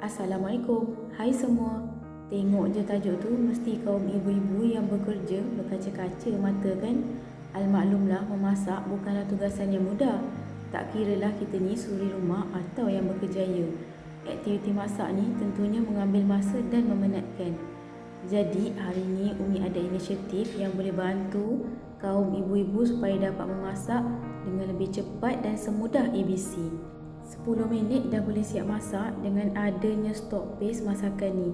Assalamualaikum, hai semua. Tengok je tajuk tu, mesti kaum ibu-ibu yang bekerja berkaca-kaca mata kan? Almaklumlah, memasak bukanlah tugasan yang mudah. Tak kiralah kita ni suri rumah atau yang berkerjaya. Aktiviti masak ni tentunya mengambil masa dan memenatkan. Jadi hari ni Umi ada inisiatif yang boleh bantu kaum ibu-ibu supaya dapat memasak dengan lebih cepat dan semudah ABC. 10 minit dah boleh siap masak dengan adanya stok base masakan ni.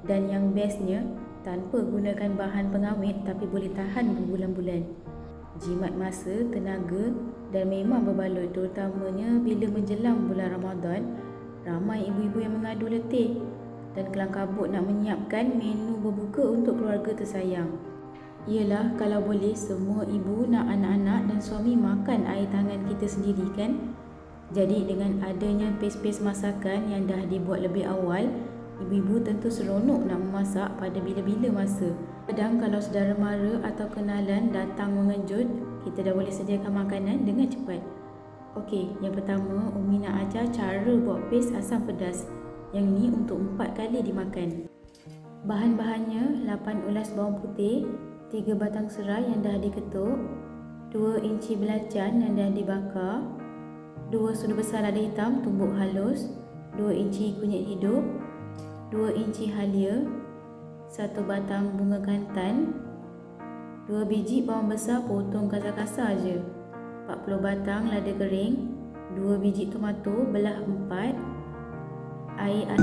Dan yang bestnya, tanpa gunakan bahan pengawet tapi boleh tahan berbulan-bulan. Jimat masa, tenaga dan memang berbaloi, terutamanya bila menjelang bulan Ramadan. Ramai ibu-ibu yang mengadu letih dan kelang kabut nak menyiapkan menu berbuka untuk keluarga tersayang. Iyalah, kalau boleh semua ibu nak anak-anak dan suami makan air tangan kita sendiri kan? Jadi dengan adanya pace-pace masakan yang dah dibuat lebih awal, ibu-ibu tentu seronok nak memasak pada bila-bila masa. Kadang kalau saudara mara atau kenalan datang mengejut, kita dah boleh sediakan makanan dengan cepat. Okey, yang pertama Umi nak ajar cara buat paste asam pedas. Yang ni untuk 4 kali dimakan. Bahan-bahannya 8 ulas bawang putih, 3 batang serai yang dah diketuk, 2 inci belacan yang dah dibakar, 2 sudu besar lada hitam tumbuk halus, 2 inci kunyit hidup, 2 inci halia, 1 batang bunga kantan, 2 biji bawang besar potong kasar-kasar je, 40 batang lada kering, 2 biji tomato belah 4, air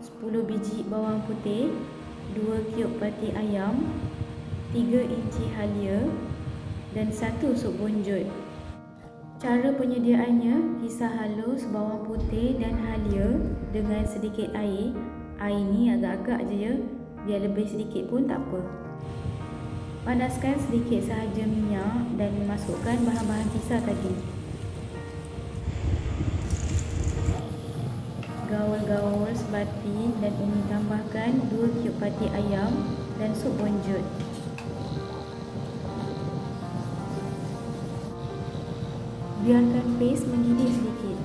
10 biji bawang putih, 2 kiub pati ayam, 3 inci halia dan 1 sup bonjol. Cara penyediaannya, kisar halus bawang putih dan halia dengan sedikit air. Air ni agak-agak je ya, biar lebih sedikit pun tak apa. Panaskan sedikit sahaja minyak dan masukkan bahan-bahan kisar tadi. Gaul-gaul sebati dan Umi tambahkan 2 kiub pati ayam dan sup bonjol. Biarkan paste mendidih sedikit.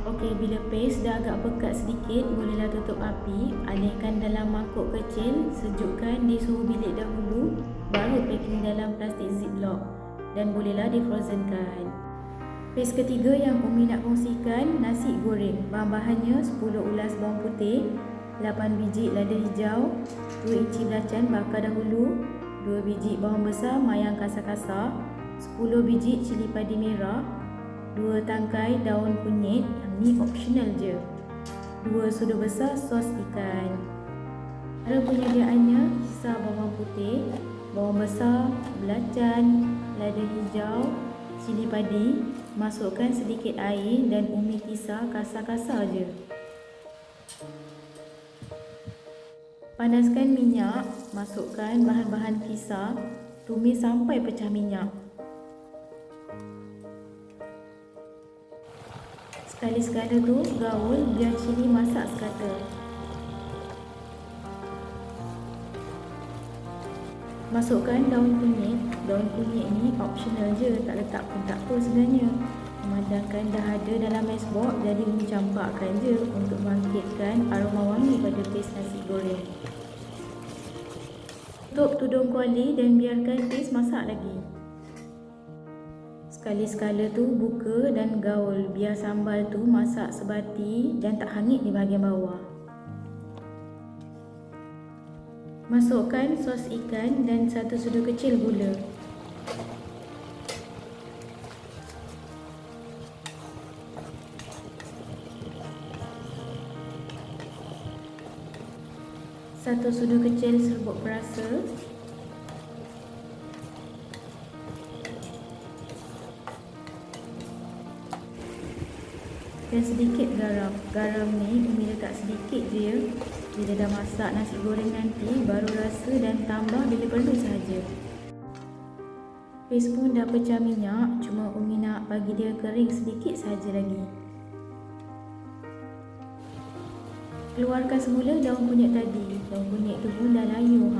Okey, bila paste dah agak pekat sedikit, bolehlah tutup api. Alihkan dalam mangkuk kecil, sejukkan di suhu bilik dahulu, baru packing dalam plastik ziplock dan bolehlah difrozenkan. Paste ketiga yang Umi nak kongsikan, nasi goreng. Bahan-bahannya 10 ulas bawang putih, 8 biji lada hijau, 2 inci belacan bakar dahulu, 2 biji bawang besar mayang kasar-kasar, 10 biji cili padi merah, 2 tangkai daun kunyit, yang ni optional je, 2 sudu besar sos ikan. Cara penyediaannya, kisar bawang putih, bawang besar, belacan, lada hijau, cili padi, masukkan sedikit air dan Umi kisar kasar-kasar je. Panaskan minyak, masukkan bahan-bahan kisar, tumis sampai pecah minyak. Sekali-sekala tu gaul biar cili masak sekata. Masukkan daun kunyit. Daun kunyit ni optional je, tak letak pun tak apa sebenarnya. Memandangkan dah ada dalam icebox, jadi Umi campakkan je untuk bangkitkan aroma wangi pada paste nasi goreng. Tutup tudung kuali dan biarkan paste masak lagi. Sekali-sekala tu buka dan gaul biar sambal tu masak sebati dan tak hangit di bahagian bawah. Masukkan sos ikan dan 1 sudu kecil gula. Satu sudu kecil serbuk perasa. Dan sedikit garam. Garam ni Umi letak sedikit je ya. Bila dah masak nasi goreng nanti, baru rasa dan tambah bila perlu sahaja. Paste pun dah pecah minyak, cuma Umi nak bagi dia kering sedikit sahaja lagi. Keluarkan semula daun kunyit tadi. Daun kunyit tu pun dah layu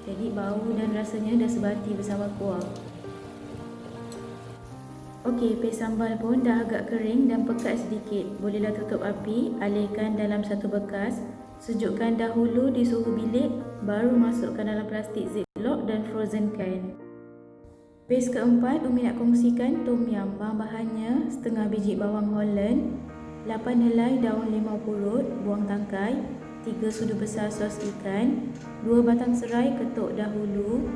jadi bau dan rasanya dah sebati bersama kuah. Okey, paste sambal pun dah agak kering dan pekat sedikit. Bolehlah tutup api, alihkan dalam satu bekas, sejukkan dahulu di suhu bilik, baru masukkan dalam plastik ziplock dan frozenkan. Paste keempat, Umi nak kongsikan tom yum. Bahan-bahannya setengah biji bawang Holland, 8 helai daun limau purut, buang tangkai, 3 sudu besar sos ikan, 2 batang serai ketuk dahulu,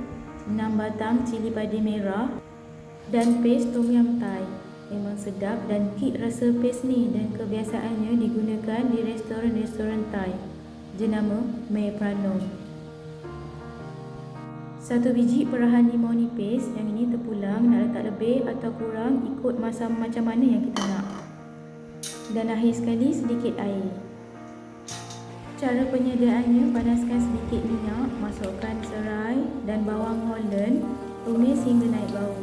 6 batang cili padi merah dan paste tom yum Thai. Memang sedap dan kit rasa paste ni dan kebiasaannya digunakan di restoran-restoran Thai. Jenama Mae Pranom. 1 biji perahan limau nipis, yang ini terpulang, nak letak lebih atau kurang ikut masam macam mana yang kita nak. Dan akhir sekali sedikit air. Cara penyediaannya, panaskan sedikit minyak, masukkan serai dan bawang Holland, tumis hingga naik bau.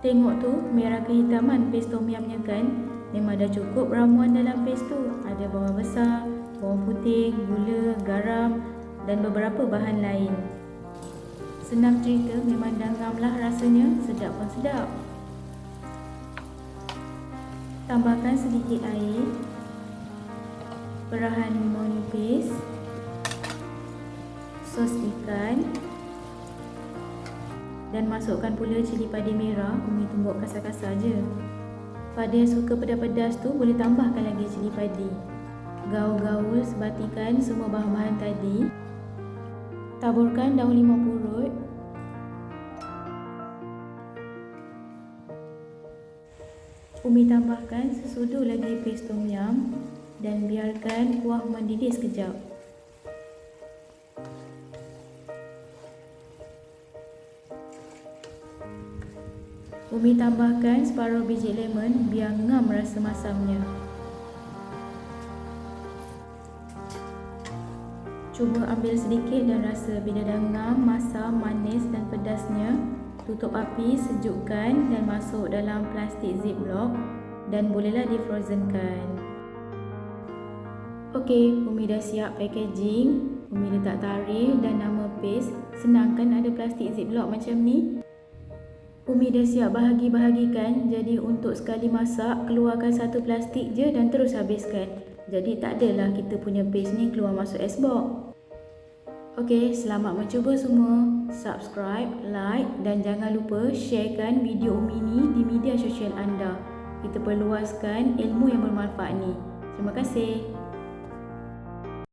Tengok tu merah kehitaman paste tom yumnya kan? Memang dah cukup ramuan dalam paste tu. Ada bawang besar, bawang putih, gula, garam dan beberapa bahan lain. Senang cerita, memang danggamlah rasanya, sedap pun sedap. Tambahkan sedikit air, perahan limau nipis, sos ikan dan masukkan pula cili padi merah. Umi tumbuk kasar-kasar je. Pada yang suka pedas-pedas tu boleh tambahkan lagi cili padi. Gaul-gaul sebatikan semua bahan-bahan tadi. Taburkan daun limau purut. Umi tambahkan sesudu lagi paste tom yum dan biarkan kuah mendidih sekejap. Umi tambahkan separuh biji lemon biar ngam rasa masamnya. Cuba ambil sedikit dan rasa bila dah ngam, masam, manis dan pedasnya. Tutup api, sejukkan dan masuk dalam plastik ziplock dan bolehlah difrozenkan. Okey, Umi dah siap packaging. Umi letak tarikh dan nama paste. Senang kan ada plastik ziplock macam ni? Umi dah siap bahagi-bahagikan. Jadi untuk sekali masak, keluarkan satu plastik je dan terus habiskan. Jadi tak adalah kita punya paste ni keluar masuk icebox. Okey, selamat mencuba semua. Subscribe, like dan jangan lupa sharekan video Umi ni di media sosial anda. Kita perluaskan ilmu yang bermanfaat ni. Terima kasih.